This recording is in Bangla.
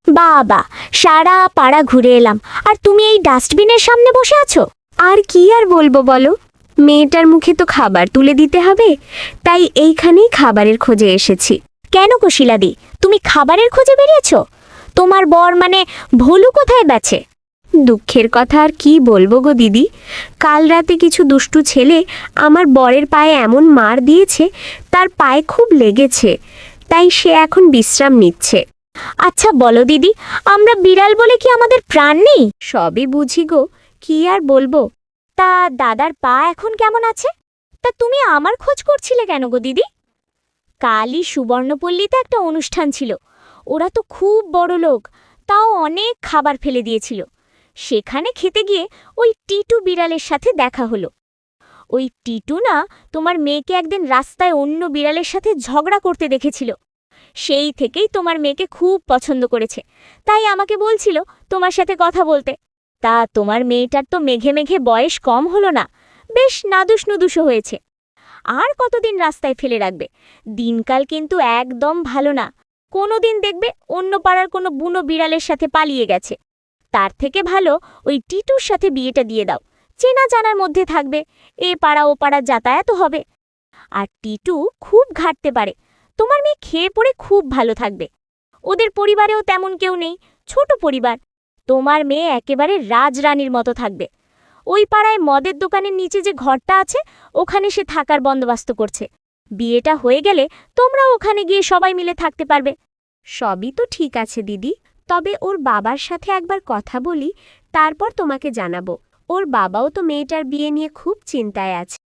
বাবা, সারা পাড়া ঘুরে এলাম, আর তুমি এই ডাস্টবিনের সামনে বসে আছো? আর কি আর বলবো বলো, মেয়েটার মুখে তো খাবার তুলে দিতে হবে, তাই এইখানেই খাবারের খোঁজে এসেছি। কেন গো শিলাদি, তুমি খাবারের খোঁজে বেরিয়েছো? তোমার বর মানে ভোলু কোথায় বেছে? দুঃখের কথা আর কি বলবো গো দিদি, কাল রাতে কিছু দুষ্টু ছেলে আমার বরের পায়ে এমন মার দিয়েছে, তার পায়ে খুব লেগেছে, তাই সে এখন বিশ্রাম নিচ্ছে। আচ্ছা বলো দিদি, আমরা বিড়াল বলে কি আমাদের প্রাণ নেই? সবই বুঝি গো, কি আর বলবো। তা দাদার পা এখন কেমন আছে? তা তুমি আমার খোঁজ করছিলে কেন গো দিদি? কালই সুবর্ণপল্লীতে একটা অনুষ্ঠান ছিল, ওরা তো খুব বড় লোক, তাও অনেক খাবার ফেলে দিয়েছিল। সেখানে খেতে গিয়ে ওই টিটু বিড়ালের সাথে দেখা হলো। ওই টিটু না তোমার মেয়েকে একদিন রাস্তায় অন্য বিড়ালের সাথে ঝগড়া করতে দেখেছিল। সেই থেকেই তোমার মেয়েকে খুব পছন্দ করেছে, তাই আমাকে বলছিল তোমার সাথে কথা বলতে। তা তোমার মেয়েটার তো মেঘে মেঘে বয়স কম হলো না, বেশ নাদুস নুদুসও হয়েছে। আর কতদিন রাস্তায় ফেলে রাখবে? দিনকাল কিন্তু একদম ভালো না। কোনোদিন দেখবে অন্য পাড়ার কোনো বুনো বিড়ালের সাথে পালিয়ে গেছে। তার থেকে ভালো ওই টিটুর সাথে বিয়েটা দিয়ে দাও, চেনা জানার মধ্যে থাকবে, এ পাড়া ও পাড়া যাতায়াতও হবে। আর টিটু খুব ঘাটতে পারে, তোমার মেয়ে খেয়ে পড়ে খুব ভালো থাকবে। ওদের পরিবারেও তেমন কেউ নেই, ছোট পরিবার। তোমার মেয়ে একেবারে রাজরানীর মতো থাকবে। ওই পাড়ায় মদের দোকানের নিচে যে ঘরটা আছে, ওখানে সে থাকার বন্দোবস্ত করছে। বিয়েটা হয়ে গেলে তোমরা ওখানে গিয়ে সবাই মিলে থাকতে পারবে। সবই তো ঠিক আছে দিদি, তবে ওর বাবার সাথে একবার কথা বলি, তারপর তোমাকে জানাবো। ওর বাবাও তো মেয়েটার বিয়ে নিয়ে খুব চিন্তায় আছে।